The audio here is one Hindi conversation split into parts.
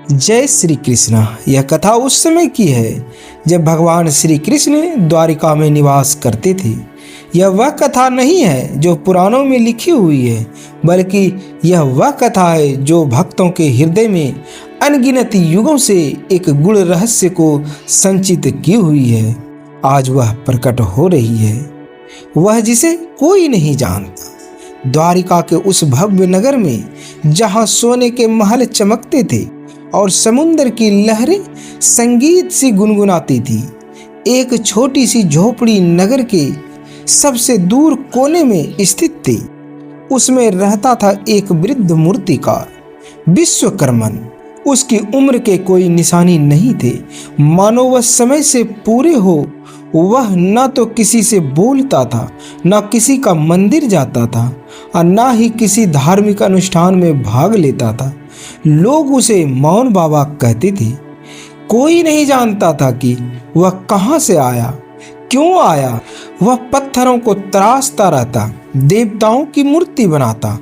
जय श्री कृष्ण। यह कथा उस समय की है जब भगवान श्री कृष्ण द्वारिका में निवास करते थे। यह वह कथा नहीं है जो पुराणों में लिखी हुई है, बल्कि यह वह कथा है जो भक्तों के हृदय में अनगिनत युगों से एक गुड़ रहस्य को संचित की हुई है। आज वह प्रकट हो रही है, वह जिसे कोई नहीं जानता। द्वारिका के उस भव्य नगर में जहां सोने के महल चमकते थे और समुद्र की लहरें संगीत सी गुनगुनाती थी, एक छोटी सी झोपड़ी नगर के सबसे दूर कोने में स्थित थी। उसमें रहता था एक वृद्ध मूर्तिकार, विश्वकर्मन। उसकी उम्र के कोई निशानी नहीं थे, मानो वह समय से पूरे हो। वह न तो किसी से बोलता था, न किसी का मंदिर जाता था और न ही किसी धार्मिक अनुष्ठान में भाग लेता था। लोग उसे मौन बाबा कहते थे। कोई नहीं जानता था कि वह कहाँ से आया, क्यों आया। वह पत्थरों को तराशता रहता, देवताओं की मूर्ति बनाता,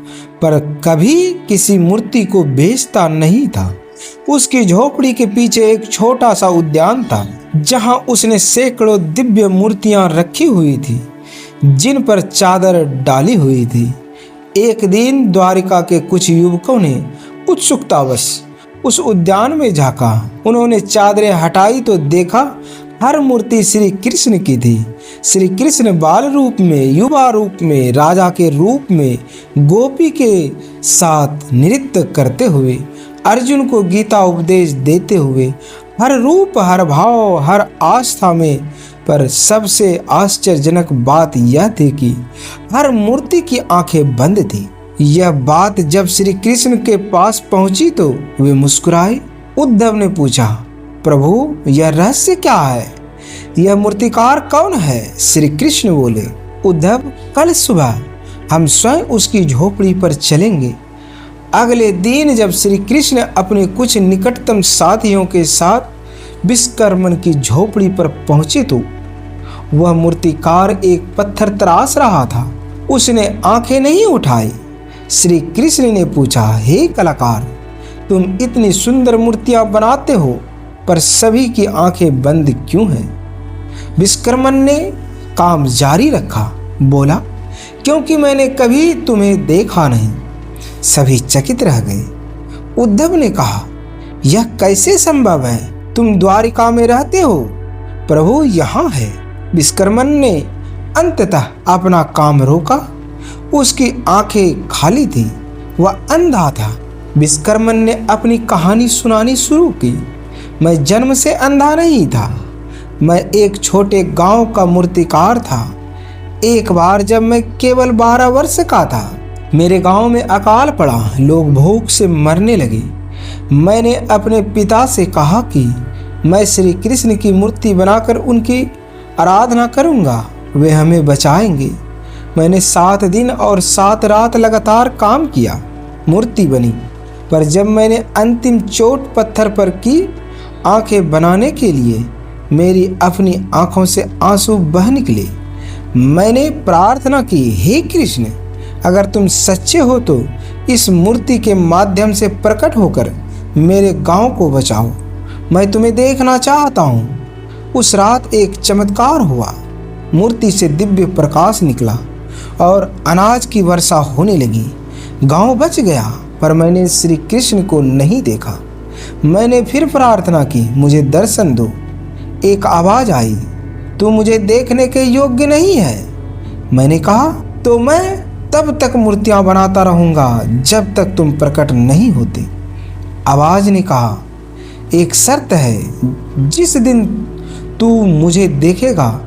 पर कभी किसी मूर्ति को बेचता नहीं था। उसकी झोपड़ी के पीछे एक छोटा सा उद्यान था, जहां उसने सैकड़ों दिव्य मूर्तियां रखी हुई थी, जिन पर चादर डाली हुई थी। एक दिन द्वारिका के कुछ युवकों ने उत्सुकतावश उस उद्यान में झांका। उन्होंने चादरें हटाई तो देखा हर मूर्ति श्री कृष्ण की थी। श्री कृष्ण बाल रूप में, युवा रूप में, राजा के रूप में, गोपी के साथ नृत्य करते हुए, अर्जुन को गीता उपदेश देते हुए, हर रूप, हर भाव, हर आस्था में। पर सबसे आश्चर्यजनक बात यह थी कि हर मूर्ति की आंखें बंद थी। यह बात जब श्री कृष्ण के पास पहुंची तो वे मुस्कुराए। उद्धव ने पूछा, प्रभु यह रहस्य क्या है? यह मूर्तिकार कौन है? श्री कृष्ण बोले, उद्धव कल सुबह हम स्वयं उसकी झोपड़ी पर चलेंगे। अगले दिन जब श्री कृष्ण अपने कुछ निकटतम साथियों के साथ विश्वकर्मन की झोपड़ी पर पहुंचे तो वह मूर्तिकार एक पत्थर तराश रहा था। उसने आंखें नहीं उठाई। श्री कृष्ण ने पूछा, हे कलाकार, तुम इतनी सुंदर मूर्तियां बनाते हो, पर सभी की आंखें बंद क्यों हैं? विश्वकर्मन ने काम जारी रखा, बोला, क्योंकि मैंने कभी तुम्हें देखा नहीं। सभी चकित रह गए। उद्धव ने कहा, यह कैसे संभव है? तुम द्वारिका में रहते हो। प्रभु यहाँ है। विश्वकर्मन ने अंततः अपना काम रोका। उसकी आंखें खाली थी, वह अंधा था। विश्वकर्मन ने अपनी कहानी सुनानी शुरू की। मैं जन्म से अंधा नहीं था। मैं एक छोटे गांव का मूर्तिकार था। एक बार जब मैं केवल 12 वर्ष का था, मेरे गांव में अकाल पड़ा। लोग भूख से मरने लगे। मैंने अपने पिता से कहा कि मैं श्री कृष्ण की मूर्ति बनाकर उनकी आराधना करूंगा, वे हमें बचाएंगे। मैंने 7 दिन और 7 रात लगातार काम किया, मूर्ति बनी। पर जब मैंने अंतिम चोट पत्थर पर की, आंखें बनाने के लिए मेरी अपनी आंखों से आंसू बह निकले। मैंने प्रार्थना की, हे कृष्ण, अगर तुम सच्चे हो तो इस मूर्ति के माध्यम से प्रकट होकर मेरे गांव को बचाओ। मैं तुम्हें देखना चाहता हूँ। उस रात एक चमत्कार हुआ। मूर्ति से दिव्य प्रकाश निकला और अनाज की वर्षा होने लगी। गांव बच गया, पर मैंने श्री कृष्ण को नहीं देखा। मैंने फिर प्रार्थना की, मुझे दर्शन दो। एक आवाज आई, तू मुझे देखने के योग्य नहीं है। मैंने कहा, तो मैं तब तक मूर्तियां बनाता रहूंगा जब तक तुम प्रकट नहीं होते। आवाज ने कहा, एक शर्त है, जिस दिन तू मुझे देखेगा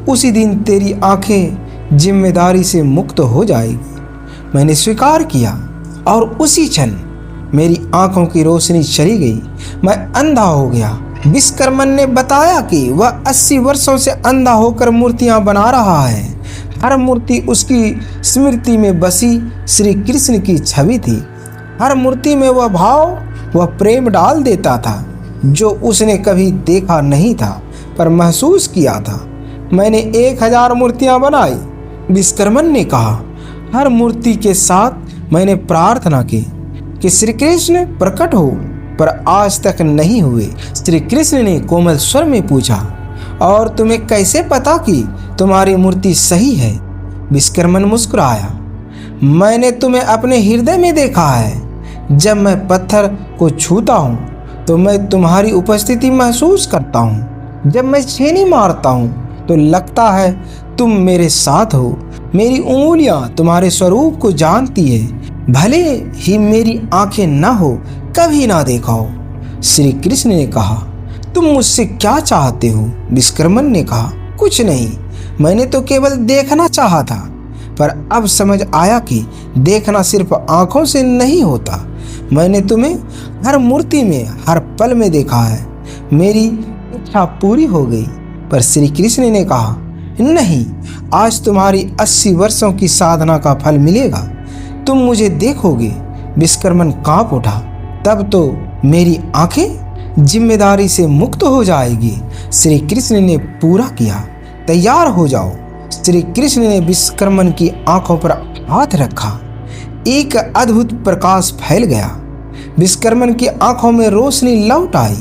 उसी दिन तेरी आंखें जिम्मेदारी से मुक्त हो जाएगी। मैंने स्वीकार किया और उसी क्षण मेरी आंखों की रोशनी चली गई। मैं अंधा हो गया। विश्वकर्मन ने बताया कि वह 80 वर्षों से अंधा होकर मूर्तियां बना रहा है। हर मूर्ति उसकी स्मृति में बसी श्री कृष्ण की छवि थी। हर मूर्ति में वह भाव, वह प्रेम डाल देता था जो उसने कभी देखा नहीं था, पर महसूस किया था। मैंने 1000 मूर्तियां बनाई। विश्वकर्मन ने कहा, हर मूर्ति के साथ मैंने प्रार्थना की कि श्री कृष्ण प्रकट हो। पर आज तक नहीं हुए। श्री कृष्ण ने कोमल स्वर में पूछा, और तुम्हें कैसे पता कि तुम्हारी मूर्ति सही है? विश्वकर्मन मुस्कुराया, मैंने तुम्हें अपने हृदय में देखा है। जब मैं पत्थर को छूता हूँ तो मैं तुम्हारी उपस्थिति महसूस करता हूँ। जब मैं छेनी मारता हूँ तो लगता है तुम मेरे साथ हो। मेरी उंगलियां तुम्हारे स्वरूप को जानती है, भले ही मेरी आंखें न हो, कभी ना देखा हो। श्री कृष्ण ने कहा, तुम मुझसे क्या चाहते हो? विश्वकर्मन ने कहा, कुछ नहीं, मैंने तो केवल देखना चाहा था, पर अब समझ आया कि देखना सिर्फ आंखों से नहीं होता। मैंने तुम्हें हर मूर्ति में, हर पल में देखा है। मेरी इच्छा पूरी हो गई। पर श्री कृष्ण ने कहा, नहीं, आज तुम्हारी 80 वर्षों की साधना का फल मिलेगा। तुम मुझे देखोगे। विश्वकर्मन कांप उठा। तब तो मेरी आंखें जिम्मेदारी से मुक्त हो जाएगी। श्री कृष्ण ने पूरा किया। तैयार हो जाओ। श्री कृष्ण ने विश्वकर्मन की आंखों पर हाथ रखा। एक अद्भुत प्रकाश फैल गया। विश्वकर्मन की आंखों में रोशनी लौट आई।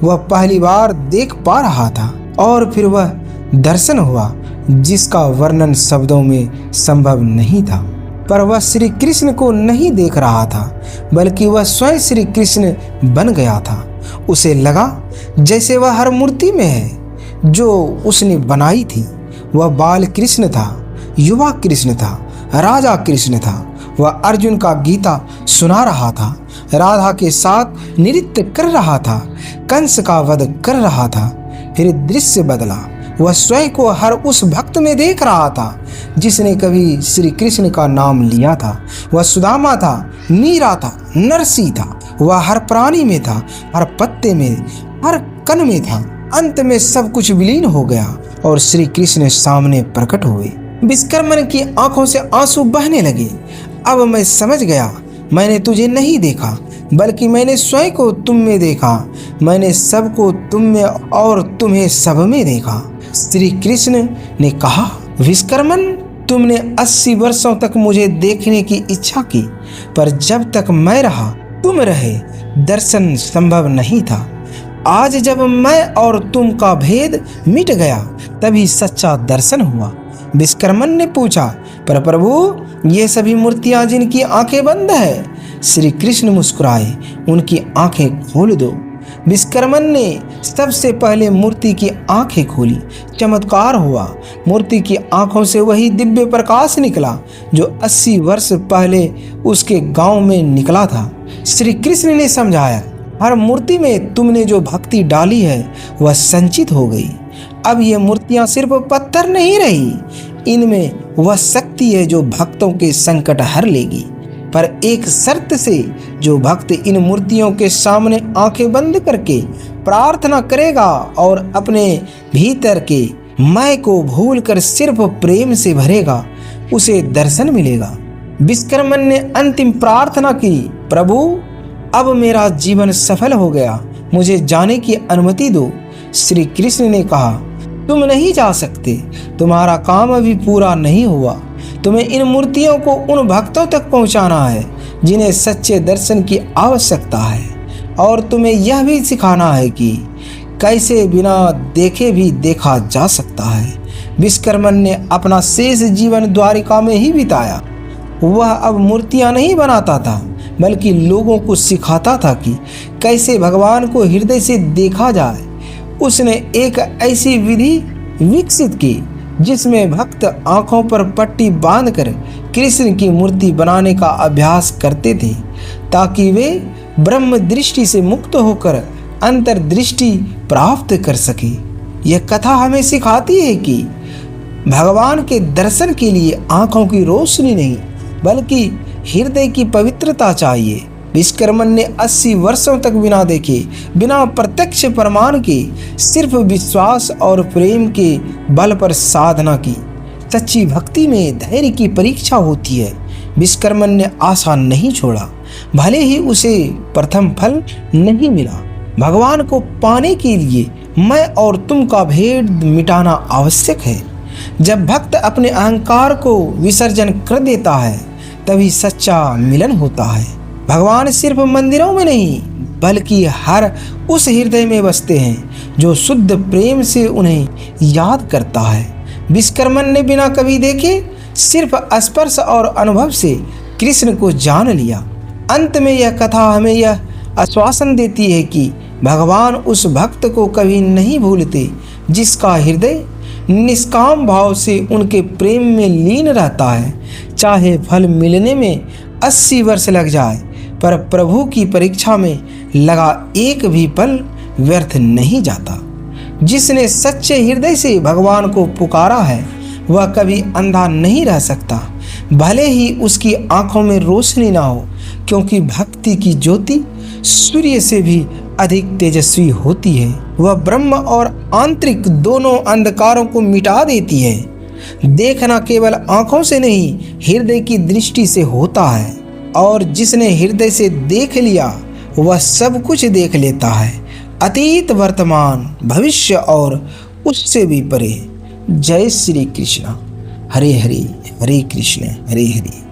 वह पहली बार देख पा रहा था, और फिर वह दर्शन हुआ जिसका वर्णन शब्दों में संभव नहीं था। पर वह श्री कृष्ण को नहीं देख रहा था, बल्कि वह स्वयं श्री कृष्ण बन गया था। उसे लगा जैसे वह हर मूर्ति में है जो उसने बनाई थी। वह बाल कृष्ण था, युवा कृष्ण था, राजा कृष्ण था। वह अर्जुन का गीता सुना रहा था, राधा के साथ नृत्य कर रहा था, कंस का वध कर रहा था। फिर दृश्य बदला। वह स्वयं को हर उस भक्त में देख रहा था जिसने कभी श्री कृष्ण का नाम लिया था। वह सुदामा था, मीरा था, नरसी था। वह हर प्राणी में था, हर पत्ते में, हर कण में था। अंत में सब कुछ विलीन हो गया और श्री कृष्ण सामने प्रकट हुए। विश्वकर्मन की आंखों से आंसू बहने लगे। अब मैं समझ गया, मैंने तुझे नहीं देखा, बल्कि मैंने स्वयं को तुम में देखा। मैंने सबको तुम में और तुम्हें सब में देखा। श्री कृष्ण ने कहा, विश्वकर्मन, तुमने 80 वर्षों तक मुझे देखने की इच्छा की, पर जब तक मैं रहा तुम रहे, दर्शन संभव नहीं था। आज जब मैं और तुम का भेद मिट गया, तभी सच्चा दर्शन हुआ। विश्वकर्मन ने पूछा, पर प्रभु, ये सभी मूर्तियां जिनकी आंखें बंद है? श्री कृष्ण मुस्कुराए, उनकी आंखें खोल दो। विश्वकर्मन ने सबसे पहले मूर्ति की आंखें खोली। चमत्कार हुआ। मूर्ति की आंखों से वही दिव्य प्रकाश निकला जो 80 वर्ष पहले उसके गांव में निकला था। श्री कृष्ण ने समझाया, हर मूर्ति में तुमने जो भक्ति डाली है वह संचित हो गई। अब ये मूर्तियां सिर्फ पत्थर नहीं रही, इनमें वह शक्ति है जो भक्तों के संकट हर लेगी। पर एक शर्त से, जो भक्त इन मूर्तियों के सामने आंखें बंद करके प्रार्थना करेगा और अपने भीतर के मैं को भूलकर सिर्फ प्रेम से भरेगा, उसे दर्शन मिलेगा। विश्वकर्मन ने अंतिम प्रार्थना की, प्रभु, अब मेरा जीवन सफल हो गया, मुझे जाने की अनुमति दो। श्री कृष्ण ने कहा, तुम नहीं जा सकते, तुम्हारा काम अभी पूरा नहीं हुआ। तुम्हें इन मूर्तियों को उन भक्तों तक पहुंचाना है जिन्हें सच्चे दर्शन की आवश्यकता है, और तुम्हें यह भी सिखाना है कि कैसे बिना देखे भी देखा जा सकता है। विश्वकर्मन ने अपना शेष जीवन द्वारिका में ही बिताया। वह अब मूर्तियां नहीं बनाता था, बल्कि लोगों को सिखाता था कि कैसे भगवान को हृदय से देखा जाए। उसने एक ऐसी विधि विकसित की जिसमें भक्त आंखों पर पट्टी बांधकर कृष्ण की मूर्ति बनाने का अभ्यास करते थे, ताकि वे ब्रह्म दृष्टि से मुक्त होकर अंतर्दृष्टि प्राप्त कर सके। यह कथा हमें सिखाती है कि भगवान के दर्शन के लिए आंखों की रोशनी नहीं, बल्कि हृदय की पवित्रता चाहिए। विश्वकर्मन ने 80 वर्षों तक बिना देखे, बिना प्रत्यक्ष प्रमाण के, सिर्फ विश्वास और प्रेम के बल पर साधना की। सच्ची भक्ति में धैर्य की परीक्षा होती है। विश्वकर्मन ने आशा नहीं छोड़ा, भले ही उसे प्रथम फल नहीं मिला। भगवान को पाने के लिए मैं और तुम का भेद मिटाना आवश्यक है। जब भक्त अपने अहंकार को विसर्जन कर देता है, तभी सच्चा मिलन होता है। भगवान सिर्फ मंदिरों में नहीं, बल्कि हर उस हृदय में बसते हैं जो शुद्ध प्रेम से उन्हें याद करता है। विश्वकर्मन ने बिना कभी देखे सिर्फ स्पर्श और अनुभव से कृष्ण को जान लिया। अंत में यह कथा हमें यह आश्वासन देती है कि भगवान उस भक्त को कभी नहीं भूलते जिसका हृदय निष्काम भाव से उनके प्रेम में लीन रहता है। चाहे फल मिलने में 80 वर्ष लग जाए, पर प्रभु की परीक्षा में लगा एक भी पल व्यर्थ नहीं जाता। जिसने सच्चे हृदय से भगवान को पुकारा है वह कभी अंधा नहीं रह सकता, भले ही उसकी आंखों में रोशनी ना हो, क्योंकि भक्ति की ज्योति सूर्य से भी अधिक तेजस्वी होती है। वह ब्रह्म और आंतरिक दोनों अंधकारों को मिटा देती है। देखना केवल आंखों से नहीं, हृदय की दृष्टि से होता है, और जिसने हृदय से देख लिया वह सब कुछ देख लेता है, अतीत, वर्तमान, भविष्य और उससे भी परे। जय श्री कृष्ण। हरे हरे, हरे कृष्ण, हरे हरे।